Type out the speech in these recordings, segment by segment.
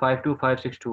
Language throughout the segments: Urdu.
52562।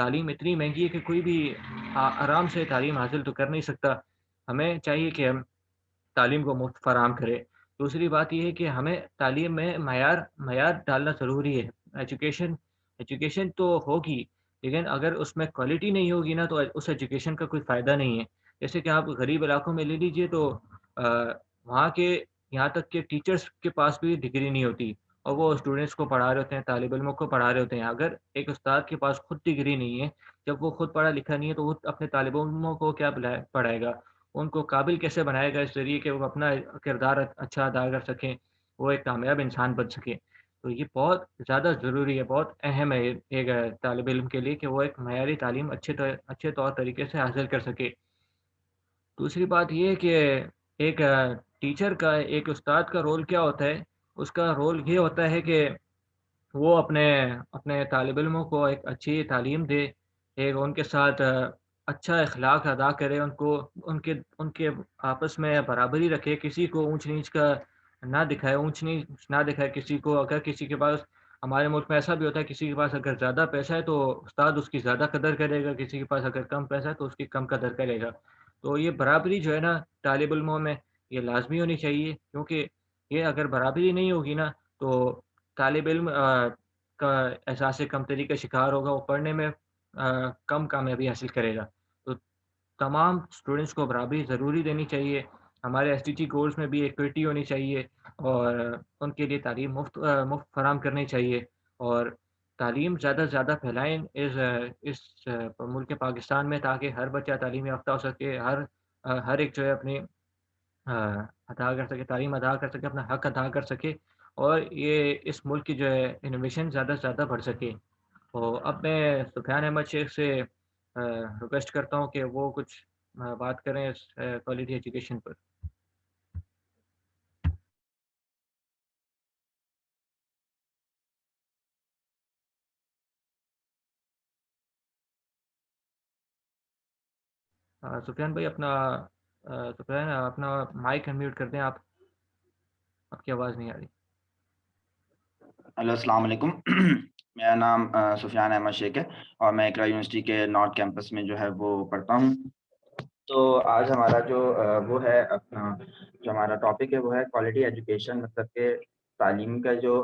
تعلیم اتنی مہنگی ہے کہ کوئی بھی آرام سے تعلیم حاصل تو کر نہیں سکتا۔ ہمیں چاہیے کہ ہم تعلیم کو مفت فراہم کریں۔ دوسری بات یہ ہے کہ ہمیں تعلیم میں معیار ڈالنا ضروری ہے۔ ایجوکیشن ایجوکیشن تو ہوگی، لیکن اگر اس میں کوالٹی نہیں ہوگی نا، تو اس ایجوکیشن کا کوئی فائدہ نہیں ہے۔ جیسے کہ آپ غریب علاقوں میں لے لیجئے تو وہاں کے یہاں تک کہ ٹیچرس کے پاس بھی ڈگری نہیں ہوتی، اور وہ اسٹوڈنٹس کو پڑھا رہے ہوتے ہیں، طالب علموں کو پڑھا رہے ہوتے ہیں۔ اگر ایک استاد کے پاس خود ڈگری نہیں ہے، جب وہ خود پڑھا لکھا نہیں ہے، تو وہ اپنے طالب علموں کو کیا پڑھائے گا؟ ان کو قابل کیسے بنائے گا اس ذریعے کہ وہ اپنا کردار اچھا ادا کر سکیں، وہ ایک کامیاب انسان بن سکیں؟ تو یہ بہت زیادہ ضروری ہے، بہت اہم ہے ایک طالب علم کے لیے کہ وہ ایک معیاری تعلیم اچھے طور طریقے سے حاصل کر سکے۔ دوسری بات یہ ہے کہ ایک ٹیچر کا، ایک استاد کا رول کیا ہوتا ہے؟ اس کا رول یہ ہوتا ہے کہ وہ اپنے طالب علموں کو ایک اچھی تعلیم دے، ایک ان کے ساتھ اچھا اخلاق ادا کرے، ان کے آپس میں برابری رکھے، کسی کو اونچ نیچ کا نہ دکھائے، اونچ نیچ نہ دکھائے کسی کو۔ اگر کسی کے پاس، ہمارے ملک میں ایسا بھی ہوتا ہے، کسی کے پاس اگر زیادہ پیسہ ہے تو استاد اس کی زیادہ قدر کرے گا، کسی کے پاس اگر کم پیسہ ہے تو اس کی کم قدر کرے گا۔ تو یہ برابری جو ہے نا طالب علموں میں، یہ لازمی ہونی چاہیے، کیونکہ یہ اگر برابری نہیں ہوگی نا، تو طالب علم کا احساس کمتری کا شکار ہوگا، وہ پڑھنے میں کم کامیابی حاصل کرے گا۔ تو تمام اسٹوڈنٹس کو برابری ضروری دینی چاہیے۔ ہمارے ایس ٹی جی گولز میں بھی ایکویٹی ہونی چاہیے، اور ان کے لیے تعلیم مفت فراہم کرنی چاہیے، اور تعلیم زیادہ سے زیادہ پھیلائیں اس ملک پاکستان میں، تاکہ ہر بچہ تعلیم یافتہ ہو سکے، ہر ایک جو ہے اپنی ادا کر سکے، تعلیم ادا کر سکے، اپنا حق ادا کر سکے، اور یہ اس ملک کی جو ہے انوویشن زیادہ سے زیادہ بڑھ سکے۔ تو اب میں سفیان احمد شیخ سے ریکویسٹ کرتا ہوں کہ وہ کچھ بات کریں اس کوالٹی ایجوکیشن پر۔ سفیان بھائی سفیان اپنا مائک انمیوٹ کر دیں، آپ کی آواز نہیں آ رہی۔ ہیلو، السلام علیکم۔ میرا نام سفیان احمد شیخ ہے، اور میں اقرا یونیورسٹی کے نارتھ کیمپس میں جو ہے وہ پڑھتا ہوں۔ تو آج ہمارا جو وہ ہے اپنا جو ہمارا ٹاپک ہے وہ ہے کوالٹی ایجوکیشن، مطلب کہ تعلیم کا جو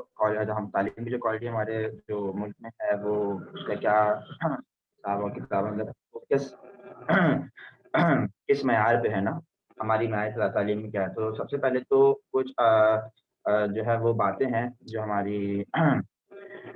ہم تعلیم کی جو کوالٹی ہمارے جو ملک میں ہے وہ اس کا کیا حساب و کتاب، مطلب وہ کس معیار پہ ہے نا، ہماری معیار تعلیم میں کیا ہے۔ تو سب سے پہلے تو کچھ جو ہے وہ باتیں ہیں جو ہماری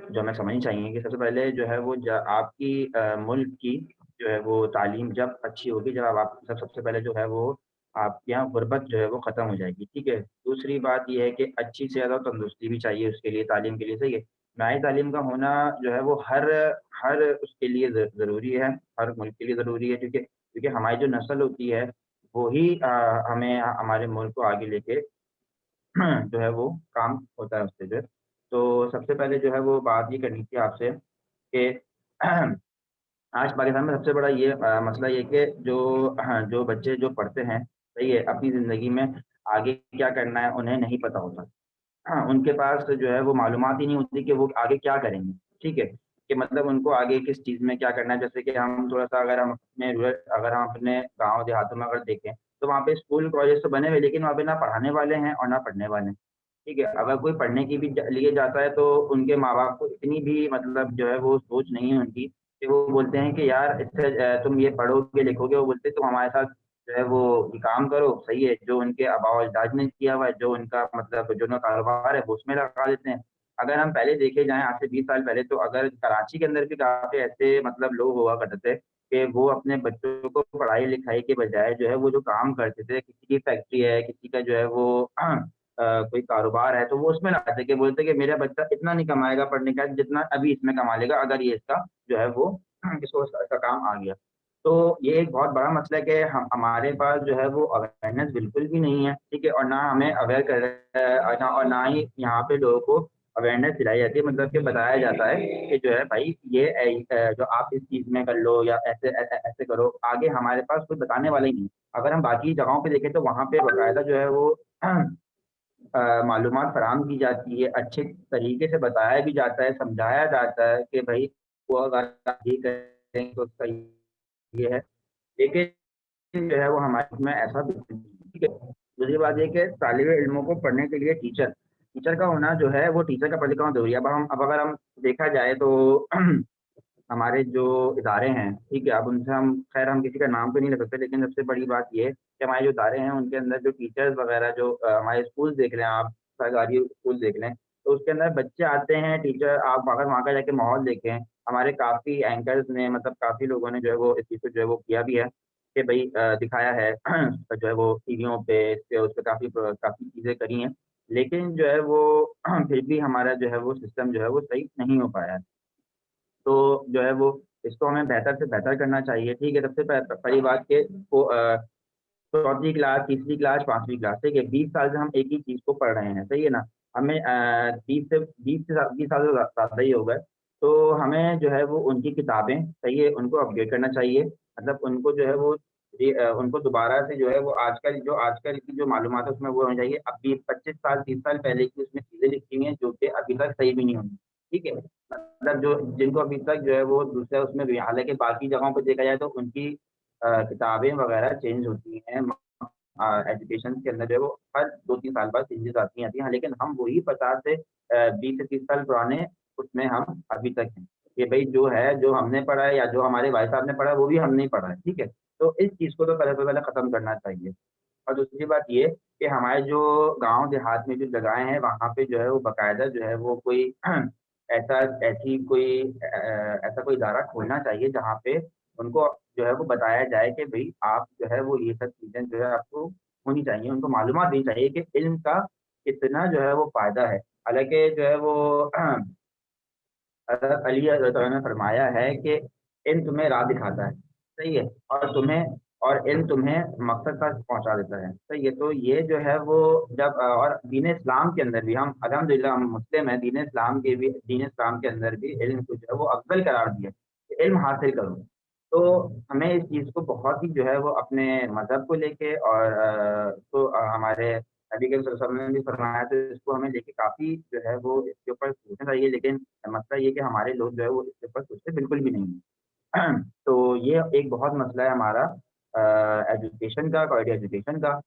جو ہمیں سمجھنی چاہیے، کہ سب سے پہلے جو ہے وہ آپ کی ملک کی جو ہے وہ تعلیم جب اچھی ہوگی، جب آپ سب سے پہلے جو ہے وہ آپ کے یہاں غربت جو ہے وہ ختم ہو جائے گی، ٹھیک ہے۔ دوسری بات یہ ہے کہ اچھی سے زیادہ تندرستی بھی چاہیے اس کے لیے، تعلیم کے لیے، صحیح ہے۔ معیاری تعلیم کا ہونا جو ہے وہ ہر اس کے لیے ضروری ہے، ہر ملک کے لیے ضروری ہے، کیونکہ ہماری جو نسل ہوتی ہے وہی ہمیں ہمارے ملک کو آگے لے کے جو ہے وہ کام ہوتا ہے اس سے جو ہے۔ تو سب سے پہلے جو ہے وہ بات یہ کرنی تھی آپ سے کہ آج پاکستان میں سب سے بڑا یہ مسئلہ یہ کہ جو بچے جو پڑھتے ہیں، صحیح ہے، اپنی زندگی میں آگے کیا کرنا ہے انہیں نہیں پتہ ہوتا۔ ان کے پاس جو ہے وہ معلومات ہی نہیں ہوتی کہ وہ آگے کیا کریں گے، ٹھیک ہے، کہ مطلب ان کو آگے کس چیز میں کیا کرنا ہے۔ جیسے کہ ہم تھوڑا سا اگر ہم اپنے گاؤں دیہاتوں میں اگر دیکھیں تو وہاں پہ اسکول کالج تو بنے ہوئے، لیکن وہاں پہ نہ پڑھانے والے ہیں اور نہ پڑھنے والے ہیں، ٹھیک ہے۔ اگر کوئی پڑھنے کی بھی لیے جاتا ہے تو ان کے ماں باپ کو اتنی بھی مطلب جو ہے وہ سوچ نہیں ہے ان کی، کہ وہ بولتے ہیں کہ یار اس سے تم یہ پڑھو گے لکھو گے، وہ بولتے تم ہمارے ساتھ جو ہے وہ یہ کام کرو، صحیح ہے، جو ان کے آباء و اجداد نے کیا ہوا ہے، جو ان کا مطلب جو ان کا کاروبار ہے وہ اس میں لگا دیتے ہیں۔ اگر ہم پہلے دیکھے جائیں آج سے 20 سال پہلے، تو اگر کراچی کے اندر بھی کافی ایسے مطلب لوگ ہوا کرتے تھے کہ وہ اپنے بچوں کو پڑھائی لکھائی کے بجائے جو ہے وہ جو کام کرتے تھے، کسی کی فیکٹری ہے، کسی کا جو ہے وہ کوئی کاروبار ہے، تو وہ اس میں لاتے کہ بولتے کہ میرا بچہ اتنا نہیں کمائے گا پڑھنے کا جتنا ابھی اس میں کما لے گا، اگر یہ اس کا جو ہے وہ اس کو اس کا کام آ گیا۔ تو یہ ایک بہت بڑا مسئلہ ہے کہ ہمارے پاس جو ہے وہ اویئرنیس بالکل بھی نہیں ہے، ٹھیک ہے، اور نہ ہمیں اویئر اور نہ ہی یہاں پہ لوگوں کو اویئرنیس دلائی جاتی ہے، مطلب کہ بتایا جاتا ہے کہ جو ہے بھائی یہ جو آپ اس چیز میں کر لو یا ایسے ایسے کرو، آگے ہمارے پاس کوئی بتانے والا ہی نہیں۔ اگر ہم باقی جگہوں پہ دیکھیں تو وہاں پہ باقاعدہ جو ہے وہ معلومات فراہم کی جاتی ہے، اچھے طریقے سے بتایا بھی جاتا ہے، سمجھایا جاتا ہے کہ بھائی وہ اگر یہ تو اس کا یہ ہے، لیکن جو ہے وہ ہمارے میں ایسا ٹھیک ہے۔ دوسری بات یہ کہ طالب علموں کو پڑھنے کے لیے ٹیچر کا ہونا جو ہے وہ ٹیچر کا پڑھنے کا ہونا ضروری ہے۔ اب اگر ہم دیکھا جائے تو ہمارے جو ادارے ہیں ٹھیک ہے، اب ان سے خیر ہم کسی کا نام تو نہیں لے سکتے، لیکن سب سے بڑی بات یہ کہ ہمارے جو ادارے ہیں ان کے اندر جو ٹیچرز وغیرہ جو ہمارے اسکول دیکھ لیں آپ، سرکاری اسکول دیکھ لیں، تو اس کے اندر بچے آتے ہیں، ٹیچر آپ اگر وہاں کا جا کے ماحول دیکھیں، ہمارے کافی اینکرز نے مطلب کافی لوگوں نے جو ہے وہ اس چیز کو جو ہے وہ کیا بھی ہے کہ بھائی دکھایا ہے جو ہے وہ ٹی ویوں پہ اس پہ کافی چیزیں کری ہیں، لیکن جو ہے وہ پھر بھی ہمارا جو ہے وہ سسٹم جو ہے وہ صحیح نہیں ہو پایا ہے۔ تو جو ہے وہ اس کو ہمیں بہتر سے بہتر کرنا چاہیے ٹھیک ہے۔ سب سے پہلی بات کہ چوتھی کلاس، تیسری کلاس، پانچویں کلاس، ٹھیک ہے، 20 سال سے ہم ایک ہی چیز کو پڑھ رہے ہیں، صحیح ہے نا، ہمیں 20 سال سے زیادہ ہی ہو گئے، تو ہمیں جو ہے وہ ان کی کتابیں صحیح ہے ان کو اپڈیٹ کرنا چاہیے، مطلب ان کو جو ہے وہ ان کو دوبارہ سے جو ہے وہ آج کل کی جو معلومات ہے اس میں وہ ہونی چاہیے، اب 25 سال 30 سال پہلے کی اس میں چیزیں لکھی ہوئی ہیں جو کہ ابھی تک صحیح بھی نہیں ہوئی، ٹھیک ہے، مطلب جن کو ابھی تک جو ہے وہ دوسرے اس میں بھی، حالانکہ باقی جگہوں پہ دیکھا جائے تو ان کی کتابیں وغیرہ چینج ہوتی ہیں، ایجوکیشن کے اندر جو ہے وہ ہر 2-3 سال بعد چینجز آتی ہیں، لیکن ہم وہی 50 سے 20 سے 30 سال پرانے اس میں ہم ابھی تک ہیں کہ بھائی جو ہے جو ہم نے پڑھا ہے یا جو ہمارے بھائی صاحب نے پڑھا ہے وہ بھی ہم نہیں پڑھا ہے، ٹھیک ہے، تو اس چیز کو تو پہلے ختم کرنا چاہیے۔ اور دوسری بات یہ کہ ہمارے جو گاؤں دیہات میں جو جگہیں ہیں وہاں پہ جو ہے وہ باقاعدہ جو ہے وہ کوئی ایسا کوئی ادارہ کھولنا چاہیے جہاں پہ ان کو جو ہے وہ بتایا جائے کہ بھائی آپ جو ہے وہ یہ سب چیزیں جو ہے آپ کو ہونی چاہیے، ان کو معلومات دینی چاہیے کہ علم کا کتنا جو ہے وہ فائدہ ہے، حالانکہ جو ہے وہ حضرت علی رضی اللہ عنہ نے فرمایا ہے کہ علم تمہیں راہ دکھاتا ہے، صحیح ہے، اور علم تمہیں مقصد تک پہنچا دیتا ہے، صحیح ہے، تو یہ جو ہے وہ جب اور دین اسلام کے اندر بھی ہم الحمدللہ ہم مسلم ہیں، دین اسلام کے اندر بھی علم کو جو ہے وہ افضل قرار دیا کہ علم حاصل کرو، تو ہمیں اس چیز کو بہت ہی جو ہے وہ اپنے مذہب کو لے کے اور تو ہمارے نبی کریم صلی اللہ علیہ وسلم نے بھی فرمایا، تو اس کو ہمیں لے کے کافی جو ہے وہ اس کے اوپر سوچنا چاہیے، لیکن مسئلہ یہ کہ ہمارے لوگ جو ہے وہ اس کے اوپر سوچتے بالکل بھی نہیں ہیں۔ تو یہ ایک بہت مسئلہ ہے ہمارا ایجوکیشن کا، کوالٹی ایجوکیشن کا،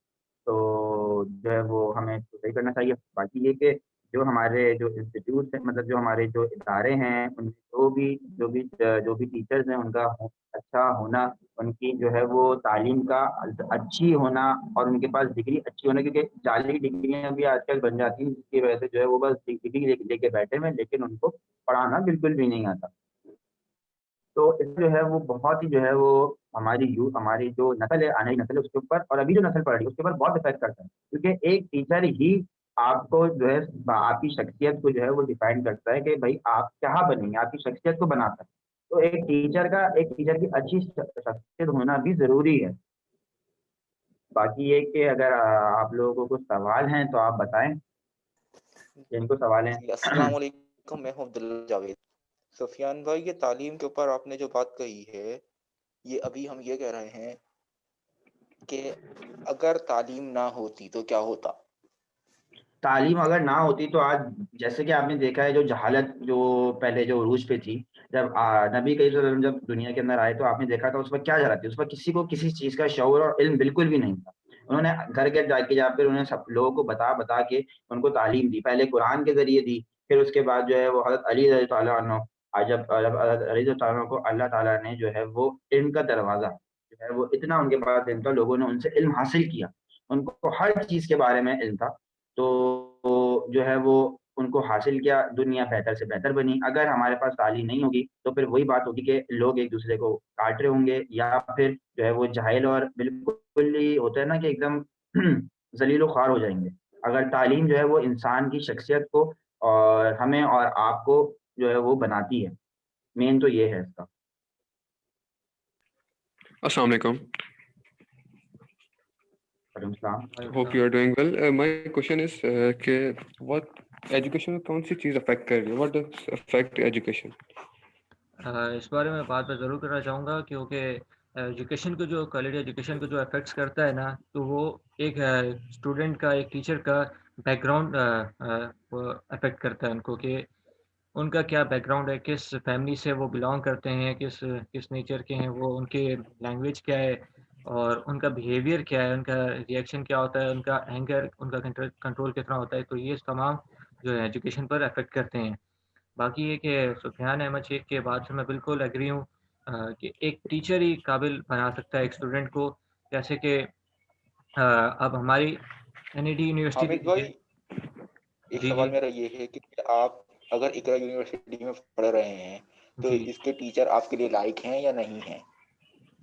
تو جو ہے وہ ہمیں صحیح کرنا چاہیے۔ باقی یہ کہ جو ہمارے جو انسٹیٹیوٹ ہیں، مطلب جو ہمارے جو ادارے ہیں، ان جو بھی ٹیچرز ہیں ان کا اچھا ہونا، ان کی جو ہے وہ تعلیم کا اچھی ہونا اور ان کے پاس ڈگری اچھی ہونا، کیونکہ جعلی ڈگریاں بھی آج کل بن جاتی ہیں جس کی وجہ سے جو ہے وہ بس ڈگری لے کے بیٹھے ہوئے، لیکن ان کو پڑھانا بالکل بھی نہیں آتا، تو اس جو ہے وہ بہت ہی جو ہے وہ ہماری جو نسل ہے، آنے والی نسل ہے اس کے اوپر، اور ابھی جو نسل پڑھ رہی ہے اس کے اوپر بہت افیکٹ کرتا ہے، کیونکہ ایک ٹیچر ہی آپ کو جو ہے آپ کی شخصیت کو جو ہے وہ ڈیفائن کرتا ہے کہ بھائی آپ کیا بنیں گے، آپ کی شخصیت کو بناتا ہے، تو ایک ٹیچر کی اچھی شخصیت ہونا بھی ضروری ہے۔ باقی یہ کہ اگر آپ لوگوں کو کچھ سوال ہیں تو آپ بتائیں، جن کو سوال ہیں۔ جی السلام علیکم، میں ہوں عبداللہ جاوید۔ سفیان بھائی، یہ تعلیم کے اوپر آپ نے جو بات کہی ہے، یہ ابھی ہم یہ کہہ رہے ہیں کہ اگر تعلیم نہ ہوتی تو کیا ہوتا؟ تعلیم اگر نہ ہوتی تو آج جیسے کہ آپ نے دیکھا ہے جو جہالت جو پہلے جو عروج پہ تھی، جب نبی کریم صلی اللہ علیہ وسلم جب دنیا کے اندر آئے تو آپ نے دیکھا تھا اس وقت کیا جہالت تھی، اس وقت کسی کو کسی چیز کا شعور اور علم بالکل بھی نہیں تھا، انہوں نے گھر جا کر انہیں سب لوگوں کو بتا کے ان کو تعلیم دی، پہلے قرآن کے ذریعے دی، پھر اس کے بعد جو ہے وہ حضرت علی رضی اللہ عنہ، جب حضرت علی رضی اللہ عنہ کو اللہ تعالیٰ نے جو ہے وہ علم کا دروازہ جو ہے وہ اتنا ان کے پاس علم تھا، لوگوں نے ان سے علم حاصل کیا، ان کو ہر چیز کے بارے میں علم تھا، تو جو ہے وہ ان کو حاصل کیا، دنیا بہتر سے بہتر بنی۔ اگر ہمارے پاس تعلیم نہیں ہوگی تو پھر وہی بات ہوگی کہ لوگ ایک دوسرے کو کاٹ رہے ہوں گے، یا پھر جو ہے وہ جاہل اور بالکل ہی ہوتا ہے نا کہ ایک دم ذلیل و خوار ہو جائیں گے۔ اگر تعلیم جو ہے وہ انسان کی شخصیت کو اور ہمیں اور آپ کو جو ہے وہ بناتی ہے، مین تو یہ ہے اس کا۔ السلام علیکم. وعلیکم السلام۔ Hope you are doing well. My question is کہ what education میں کون سی چیز افیکٹ کر رہی ہے؟ What does affect education؟ اس بارے میں بات میں ضرور کرنا چاہوں گا، کیونکہ ایجوکیشن کو جو کوالٹی ایجوکیشن کو جو افیکٹس کرتا ہے نا، تو وہ ایک اسٹوڈنٹ کا، ایک ٹیچر کا بیک گراؤنڈ افیکٹ کرتا ہے ان کو، کہ ان کا کیا بیک گراؤنڈ ہے, کس فیملی سے وہ بلانگ کرتے ہیں, کس نیچر کے ہیں وہ, ان کی لینگویج کیا ہے, اور ان کا بیہیویئر کیا ہے, ان کا ریئیکشن کیا ہوتا ہے, ان کا اینگر, ان کا کنٹرول کتنا ہوتا ہے. تو یہ تمام جو ہے ایجوکیشن پر افیکٹ کرتے ہیں. باقی یہ کہ سفیان احمد شیخ کے بات سے میں بالکل ایگری ہوں کہ ایک ٹیچر ہی قابل بنا سکتا ہے ایک اسٹوڈنٹ کو. جیسے کہ اب ہماری NIT یونیورسٹی حامد بھائی ایک جی سوال جی میرا یہ ہے کہ آپ اگر اقرا یونیورسٹی میں پڑھ رہے ہیں تو جی اس کے ٹیچر آپ کے لیے لائق ہیں یا نہیں ہیں؟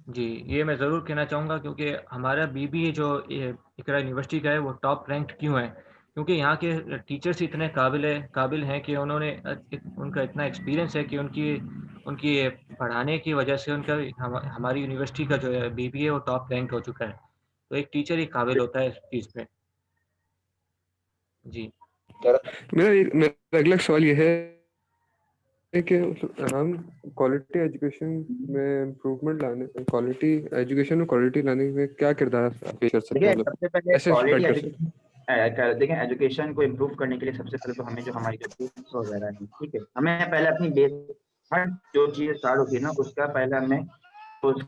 جی, یہ میں ضرور کہنا چاہوں گا, کیونکہ ہمارا BBA جو اقرا یونیورسٹی کا ہے وہ ٹاپ رینکڈ کیوں ہے, کیونکہ یہاں کے ٹیچرس اتنے قابل ہیں کہ انہوں نے ان کا اتنا ایکسپیرینس ہے کہ ان کی پڑھانے کی وجہ سے ان کا ہماری یونیورسٹی کا جو ہے BBA وہ ٹاپ رینک ہو چکا ہے. تو ایک ٹیچر ہی قابل ہوتا ہے اس چیز پہ. جی میرا اگلا سوال یہ ہے کہ ہم کوالٹی ایجوکیشن میں امپروومنٹ کوالٹی ایجوکیشن میں کوالٹی لانے میں کیا کردار پیش کر سکتے دیکھیں ہیں, سب سے پہلے ایسے کوالٹی اسپریڈ کر سکتے ایجوکیشن دیکھیں ایجوکیشن کو امپروو کرنے کے لیے سب سے پہلے تو ہمیں جو ہماری جو بکس وغیرہ ہیں, ٹھیک ہے, ہمیں پہلے اپنی بیس ہر جو چیز اسٹارٹ ہوتی ہے نا اس کا پہلے ہمیں اس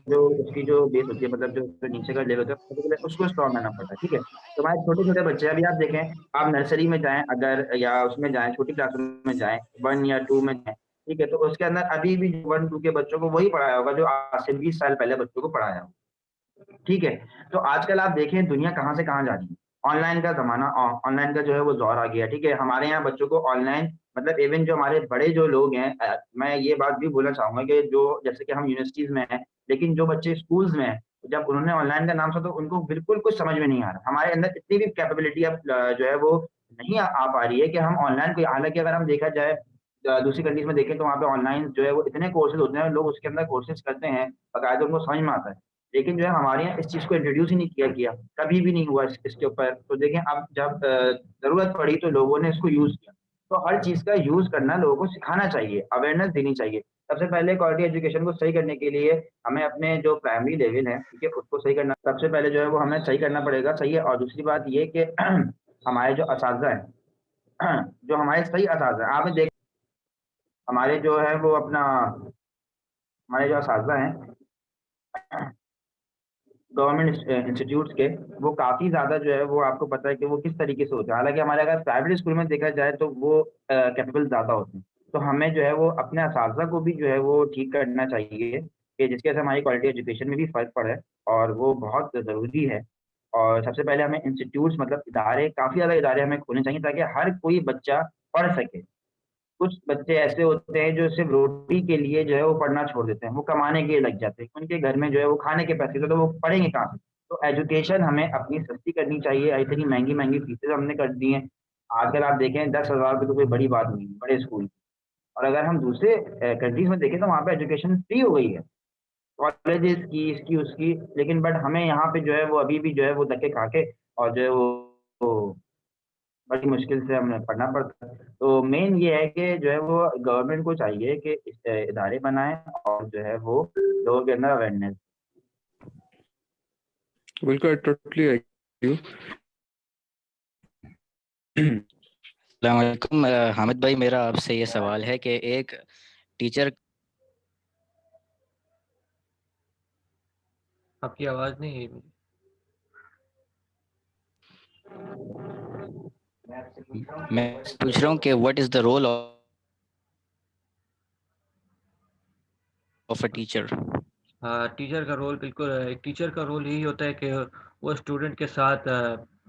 کی جو بیس ہوتی ہے, مطلب جو نیچے کا لیول ہوتا ہے اس کو اسٹرانگ کرنا پڑتا ہے. ٹھیک ہے, تو ہمارے چھوٹے چھوٹے بچے ابھی آپ دیکھیں, آپ نرسری میں جائیں اگر یا اس میں جائیں چھوٹی کلاس میں جائیں 1 یا 2 میں جائیں, ٹھیک ہے, تو اس کے اندر ابھی بھی 1 2 کے بچوں کو وہی پڑھایا ہوگا جو آج سے 20 سال پہلے بچوں کو پڑھایا ہوگا. ٹھیک ہے, تو آج کل آپ دیکھیں دنیا کہاں سے کہاں جا رہی ہے. آن لائن کا زمانہ, آن لائن کا جو ہے وہ دور آ گیا. ٹھیک ہے, ہمارے یہاں بچوں کو آن لائن مطلب ایون جو ہمارے بڑے جو لوگ ہیں, میں یہ بات بھی بولنا چاہوں گا کہ جو جیسے کہ ہم یونیورسٹیز میں ہیں, لیکن جو بچے اسکولز میں ہیں, جب انہوں نے آن لائن کا نام سنا تو ان کو بالکل کچھ سمجھ میں نہیں آ رہا. ہمارے اندر اتنی بھی کیپیبلٹی اب جو ہے وہ نہیں آ پا رہی ہے کہ ہم آن لائن کو, حالانکہ اگر ہم دیکھا جائے دوسری کنٹریز میں دیکھیں تو وہاں پہ آن لائن جو ہے وہ اتنے کورسز ہوتے ہیں, لوگ اس کے اندر کورسز کرتے ہیں باقاعدہ, ان کو سمجھ میں آتا ہے. لیکن جو ہے ہمارے یہاں اس چیز کو انٹروڈیوس ہی نہیں کیا کبھی بھی نہیں ہوا اس کے اوپر. تو دیکھیں اب جب ضرورت پڑی تو لوگوں نے اس کو یوز کیا. تو ہر چیز کا یوز کرنا لوگوں کو سکھانا چاہیے, اویئرنیس دینی چاہیے. سب سے پہلے کوالٹی ایجوکیشن کو صحیح کرنے کے لیے ہمیں اپنے جو پرائمری لیول ہے, ٹھیک ہے, اس کو صحیح کرنا سب سے پہلے جو ہے وہ ہمیں صحیح کرنا پڑے گا. صحیح ہے, اور دوسری بات یہ کہ ہمارے جو اساتذہ ہیں, جو ہمارے صحیح اساتذہ ہیں, آپ نے دیکھ ہمارے جو ہے وہ ہمارے جو اساتذہ ہیں گورنمنٹ انسٹیٹیوٹس کے, وہ کافی زیادہ جو ہے وہ آپ کو پتا ہے کہ وہ کس طریقے سے ہوتے ہیں. حالانکہ ہمارے اگر پرائیویٹ اسکول میں دیکھا جائے تو وہ کیپیبل زیادہ ہوتے ہیں. تو ہمیں جو ہے وہ اپنے اساتذہ کو بھی جو ہے وہ ٹھیک کرنا چاہیے کہ جس کی وجہ سے ہماری کوالٹی ایجوکیشن میں بھی فرق پڑے, اور وہ بہت ضروری ہے. اور سب سے پہلے ہمیں انسٹیٹیوٹس مطلب ادارے, کافی زیادہ ادارے ہمیں کھولنے چاہیے تاکہ ہر کوئی بچہ پڑھ سکے. کچھ بچے ایسے ہوتے ہیں جو صرف روٹی کے لیے جو ہے وہ پڑھنا چھوڑ دیتے ہیں, وہ کمانے کے لیے لگ جاتے ہیں, ان کے گھر میں جو ہے وہ کھانے کے پیسے تو وہ پڑھیں گے کہاں سے. تو ایجوکیشن ہمیں اپنی سستی کرنی چاہیے. اتنی مہنگی فیسیں ہم نے کر دی ہیں. آج کل آپ دیکھیں 10,000 روپئے تو کوئی بڑی بات نہیں ہے بڑے اسکول کی. اور اگر ہم دوسرے کنٹریز میں دیکھیں تو وہاں پہ ایجوکیشن فری ہو گئی ہے, کالجز کی, اس کی, لیکن بٹ ہمیں یہاں پہ جو ہے وہ ابھی بھی جو ہے وہ دھکے کھا کے اور جو ہے وہ بڑی مشکل سے ہمیں پڑھنا پڑتا ہے. تو مین یہ ہے کہ جو ہے وہ گورنمنٹ کو چاہیے کہ ادارے بنائیں اور جو ہے وہ لوگوں کے اندر اویئرنیس. بالکل ٹوٹلی السلام علیکم حامد بھائی, میرا آپ سے یہ سوال ہے کہ ایک ٹیچر, آپ کی آواز نہیں ہے. میں پوچھ رہا ہوں کہ what is the role of a teacher. Teacher کا رول بالکل, ایک ٹیچر کا رول یہی ہوتا ہے کہ وہ اسٹوڈنٹ کے ساتھ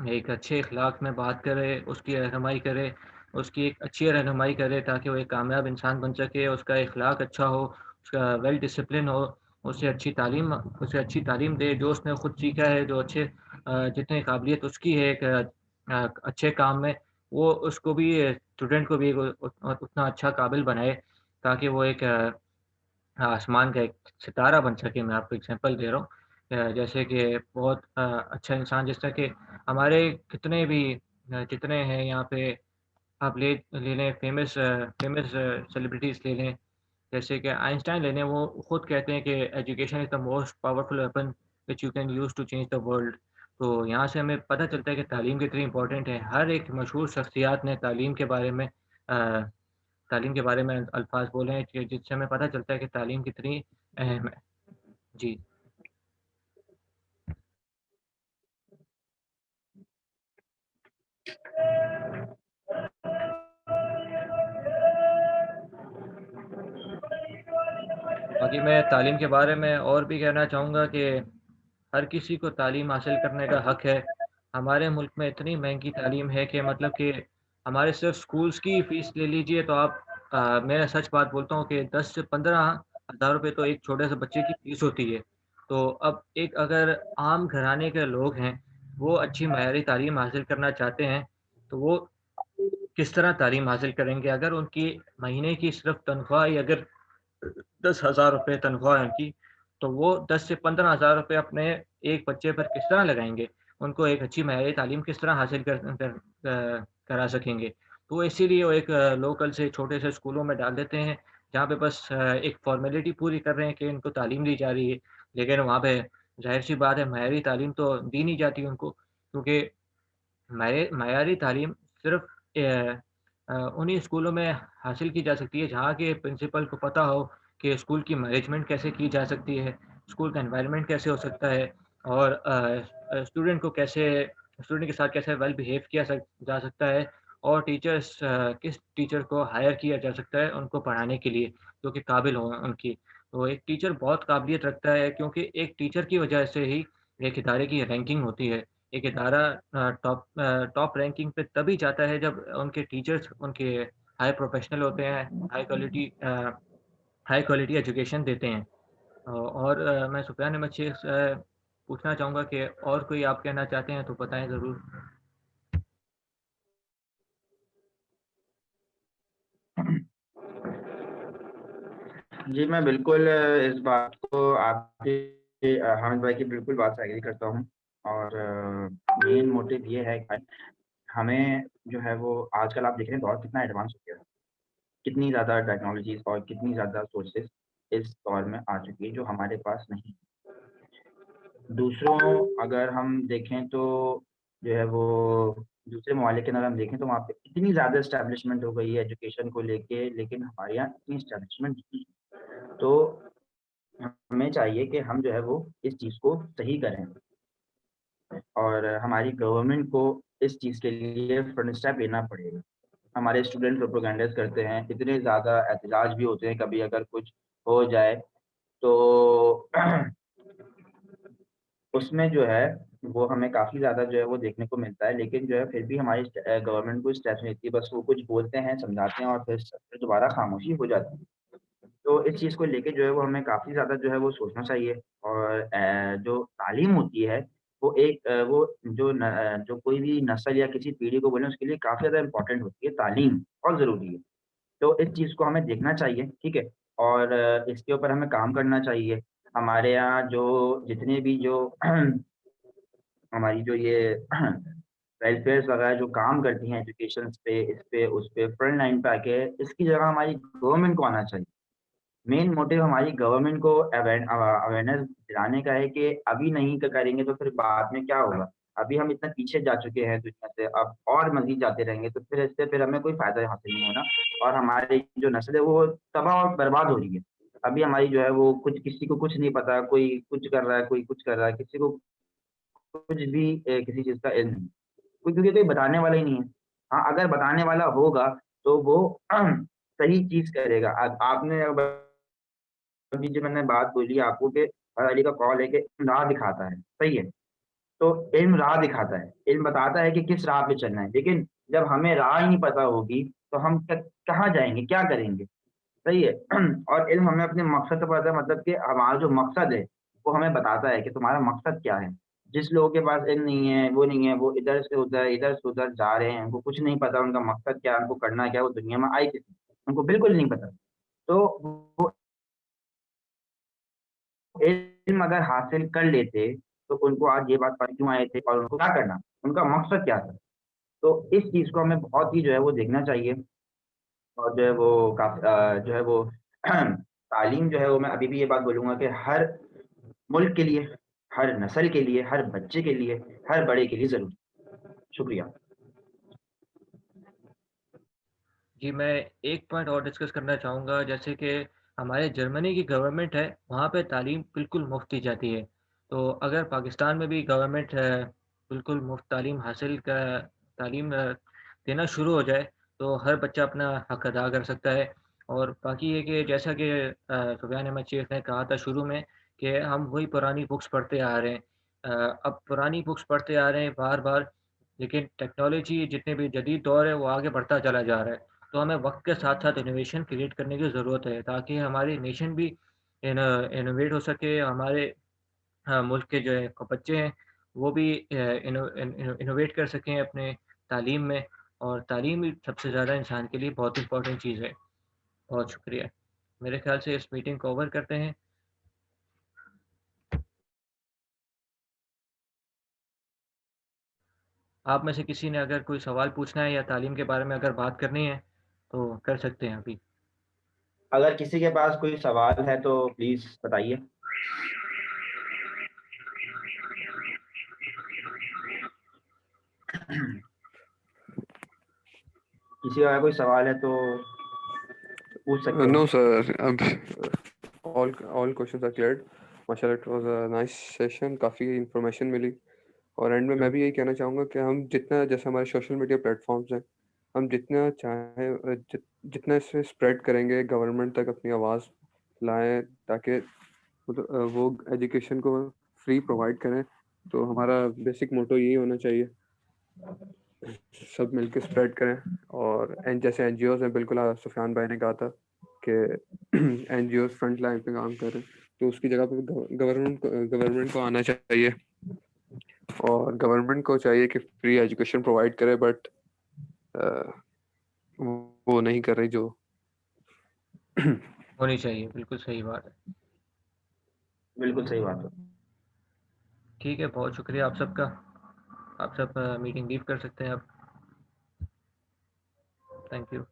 ایک اچھے اخلاق میں بات کرے, اس کی رہنمائی کرے, اس کی ایک اچھی رہنمائی کرے تاکہ وہ ایک کامیاب انسان بن سکے, اس کا اخلاق اچھا ہو, اس کا ویل ڈسپلن ہو, اسے اچھی تعلیم دے جو اس نے خود سیکھا ہے, جو جتنے قابلیت اس کی ہے ایک اچھے کام میں, وہ اس کو بھی اسٹوڈنٹ کو بھی اتنا اچھا قابل بنائے تاکہ وہ ایک آسمان کا ایک ستارہ بن سکے. میں آپ کو ایگزامپل دے رہا ہوں, جیسے کہ بہت اچھا انسان, جس طرح کہ ہمارے جتنے ہیں یہاں پہ, آپ لے لیں فیمس سیلیبریٹیز لے لیں, جیسے کہ آئنسٹائن لے لیں. وہ خود کہتے ہیں کہ education is the most powerful weapon which you can use to change the world. تو یہاں سے ہمیں پتہ چلتا ہے کہ تعلیم کتنی امپورٹنٹ ہے. ہر ایک مشہور شخصیات نے تعلیم کے بارے میں تعلیم کے بارے میں الفاظ بولیں جس سے ہمیں پتہ چلتا ہے کہ تعلیم کتنی اہم ہے. جی باقی میں تعلیم کے بارے میں اور بھی کہنا چاہوں گا کہ ہر کسی کو تعلیم حاصل کرنے کا حق ہے. ہمارے ملک میں اتنی مہنگی تعلیم ہے کہ مطلب کہ ہمارے صرف سکولز کی فیس لے لیجئے تو آپ میں سچ بات بولتا ہوں کہ 10 سے 15,000 روپے تو ایک چھوٹے سے بچے کی فیس ہوتی ہے. تو اب ایک اگر عام گھرانے کے لوگ ہیں وہ اچھی معیاری تعلیم حاصل کرنا چاہتے ہیں تو وہ کس طرح تعلیم حاصل کریں گے؟ اگر ان کی مہینے کی صرف تنخواہ ہی اگر 10,000 روپے تنخواہ ہے ان کی تو وہ 10 سے 15,000 روپے اپنے ایک بچے پر کس طرح لگائیں گے؟ ان کو ایک اچھی معیاری تعلیم کس طرح حاصل کرا سکیں گے؟ تو اسی لیے وہ ایک لوکل سے چھوٹے سے اسکولوں میں ڈال دیتے ہیں جہاں پہ بس ایک فارمیلٹی پوری کر رہے ہیں کہ ان کو تعلیم دی جا رہی ہے، لیکن وہاں پہ ظاہر سی بات ہے معیاری تعلیم تو دی نہیں جاتی ان کو، کیونکہ معیاری تعلیم صرف انہی اسکولوں میں حاصل کی جا سکتی ہے جہاں کے پرنسپل کو پتہ ہو کہ اسکول کی مینجمنٹ کیسے کی جا سکتی ہے، اسکول کا انوائرمنٹ کیسے ہو سکتا ہے، اور اسٹوڈنٹ کے ساتھ کیسے ویل بیہیو کیا جا سکتا ہے، اور ٹیچرس کس ٹیچر کو ہائر کیا جا سکتا ہے ان کو پڑھانے کے لیے جو کہ قابل ہوں ان کی. تو ایک ٹیچر بہت قابلیت رکھتا ہے کیونکہ ایک ٹیچر کی وجہ سے ہی ایک ادارے کی رینکنگ ہوتی ہے. ایک ادارہ ٹاپ رینکنگ پہ تبھی جاتا ہے جب ان کے ٹیچرز ان کے ہائی پروفیشنل ہوتے ہیں، ہائی کوالٹی ایجوکیشن دیتے ہیں. اور میں سفیان احمد شیخ سے پوچھنا چاہوں گا کہ اور کوئی آپ کہنا چاہتے ہیں تو بتائیں ضرور. جی میں بالکل اس بات کو آپ کے حامد بھائی کی بالکل بات سے ایگری کرتا ہوں، اور مین موٹو یہ ہے کہ ہمیں جو ہے وہ آج کل آپ دیکھ رہے ہیں دور کتنا ایڈوانس ہو گیا ہے، کتنی زیادہ ٹیکنالوجیز اور کتنی زیادہ سورسز اس دور میں آ چکی ہے جو ہمارے پاس نہیں. دوسروں اگر ہم دیکھیں تو جو ہے وہ دوسرے ممالک کے اندر ہم دیکھیں تو وہاں پہ اتنی زیادہ اسٹیبلشمنٹ ہو گئی ہے ایجوکیشن کو لے کے، لیکن ہمارے یہاں اتنی اسٹیبلشمنٹ نہیں. تو ہمیں چاہیے کہ ہم جو ہے وہ اس چیز کو صحیح کریں، اور ہماری گورنمنٹ کو اس چیز کے لیے فرنٹ اسٹیپ لینا پڑے گا. ہمارے اسٹوڈنٹ پروپیگنڈاز کرتے ہیں، اتنے زیادہ احتجاج بھی ہوتے ہیں، کبھی اگر کچھ ہو جائے تو اس میں جو ہے وہ ہمیں کافی زیادہ جو ہے وہ دیکھنے کو ملتا ہے، لیکن جو ہے پھر بھی ہماری گورنمنٹ کو اسٹیپس نہیں لیتی، بس وہ کچھ بولتے ہیں، سمجھاتے ہیں اور پھر دوبارہ خاموشی ہو جاتی ہے. تو اس چیز کو لے کے جو ہے وہ ہمیں کافی زیادہ جو ہے وہ سوچنا چاہیے. اور جو تعلیم ہوتی ہے وہ ایک وہ جو کوئی بھی نسل یا کسی پیڑھی کو بولیں اس کے لیے کافی زیادہ امپورٹنٹ ہوتی ہے، تعلیم بہت ضروری ہے. تو اس چیز کو ہمیں دیکھنا چاہیے، ٹھیک ہے، اور اس کے اوپر ہمیں کام کرنا چاہیے. ہمارے یہاں جو جتنے بھی جو ہماری جو یہ ویلفیئرس وغیرہ جو کام کرتی ہیں ایجوکیشن پہ، اس پہ فرنٹ لائن پہ آ کے اس کی جگہ ہماری گورنمنٹ کو آنا چاہیے. مین موٹیو ہماری گورنمنٹ کو اویئرنیس دلانے کا ہے کہ ابھی نہیں کریں گے تو پھر بعد میں کیا ہوگا. ابھی ہم اتنا پیچھے جا چکے ہیں دنیا سے، اب اور مزید جاتے رہیں گے تو پھر اس سے پھر ہمیں کوئی فائدہ حاصل نہیں ہونا، اور ہماری جو نسل ہے وہ تباہ اور برباد ہو رہی ہے. ابھی ہماری جو ہے وہ کسی کو کچھ نہیں پتا، کوئی کچھ کر رہا ہے، کوئی کچھ کر رہا ہے، کسی کو کچھ بھی کسی چیز کا علم نہیں، کیونکہ کوئی بتانے والا ہی نہیں ہے. ہاں اگر بتانے والا ہوگا تو وہ صحیح چیز کرے گا. آپ نے ابھی جو میں نے بات بولی آپ کو کہ علی کا کال ہے کہ راہ دکھاتا ہے، صحیح ہے، تو علم راہ دکھاتا ہے، علم بتاتا ہے کہ کس راہ پہ چلنا ہے، لیکن جب ہمیں راہ ہی نہیں پتا ہوگی تو ہم کہاں جائیں گے، کیا کریں گے. صحیح ہے. اور علم ہمیں اپنے مقصد سے پتا ہے، مطلب کہ ہمارا جو مقصد ہے وہ ہمیں بتاتا ہے کہ تمہارا مقصد کیا ہے. جس لوگوں کے پاس علم نہیں ہے وہ ادھر سے ادھر جا رہے ہیں، ان کو کچھ نہیں پتا ان کا مقصد کیا، ان کو کرنا کیا، وہ دنیا میں آئی کس، ان کو بالکل نہیں پتا. تو وہ علم اگر حاصل کر لیتے تو ان کو آج یہ بات پر کیوں آئے تھے اور ان کو کیا کرنا، ان کا مقصد کیا تھا. تو اس چیز کو ہمیں بہت ہی جو ہے وہ دیکھنا چاہیے. اور جو ہے وہ جو ہے وہ تعلیم جو ہے وہ میں ابھی بھی یہ بات بولوں گا کہ ہر ملک کے لیے، ہر نسل کے لیے، ہر بچے کے لیے، ہر بڑے کے لیے ضروری. شکریہ. جی میں ایک پوائنٹ اور ڈسکس کرنا چاہوں گا، جیسے کہ ہمارے جرمنی کی گورنمنٹ ہے، وہاں پہ تعلیم بالکل مفت دی جاتی ہے. تو اگر پاکستان میں بھی گورنمنٹ بالکل مفت تعلیم حاصل کا تعلیم دینا شروع ہو جائے تو ہر بچہ اپنا حق ادا کر سکتا ہے. اور باقی یہ کہ جیسا کہ سفیان احمد شیخ نے کہا تھا شروع میں کہ ہم وہی پرانی بکس پڑھتے آ رہے ہیں. اب پرانی بکس پڑھتے آ رہے ہیں بار بار، لیکن ٹیکنالوجی جتنے بھی جدید دور ہے وہ آگے بڑھتا چلا جا رہا ہے. تو ہمیں وقت کے ساتھ ساتھ انوویشن کریٹ کرنے کی ضرورت ہے تاکہ ہماری نیشن بھی انوویٹ ہو سکے. ہمارے ملک کے جو ہے بچے ہیں وہ بھی انوویٹ کر سکیں اپنے تعلیم میں. اور تعلیم ہی سب سے زیادہ انسان کے لیے بہت امپورٹنٹ چیز ہے. بہت شکریہ. میرے خیال سے اس میٹنگ کو اوور کرتے ہیں. آپ میں سے کسی نے اگر کوئی سوال پوچھنا ہے یا تعلیم کے بارے میں اگر بات کرنی ہے تو کر سکتے ہیں ابھی. اگر کسی کے پاس کوئی سوال ہے تو پلیز بتائیے. کسی کا کوئی سوال ہے تو پوچھ سکتے No, ہیں. sir. All questions are cleared. MashaAllah, it was a nice session. Coffee information ملی. اور اینڈ میں بھی یہی کہنا چاہوں گا کہ ہم جتنا جیسے ہمارے سوشل میڈیا پلیٹ فارمس ہیں ہم جتنا چاہیں جتنا اس سے اسپریڈ کریں گے گورنمنٹ تک اپنی آواز لائیں تاکہ وہ ایجوکیشن کو فری پرووائڈ کریں. تو ہمارا بیسک موٹو یہی ہونا چاہیے سب مل کے اسپریڈ کریں. اور جیسے این جی اوز ہیں بالکل سفیان بھائی نے کہا تھا کہ N G Os front line پہ کام کریں تو اس کی جگہ پہ گورنمنٹ کو آنا چاہیے. اور گورنمنٹ کو چاہیے کہ فری ایجوکیشن پرووائڈ کرے بٹ وہ نہیں کر رہی جو ہونی چاہیے. بالکل صحیح بات ہے. بالکل صحیح بات ہے. ٹھیک ہے، بہت شکریہ آپ سب کا. آپ سب میٹنگ لیو کر سکتے ہیں اب. Thank you.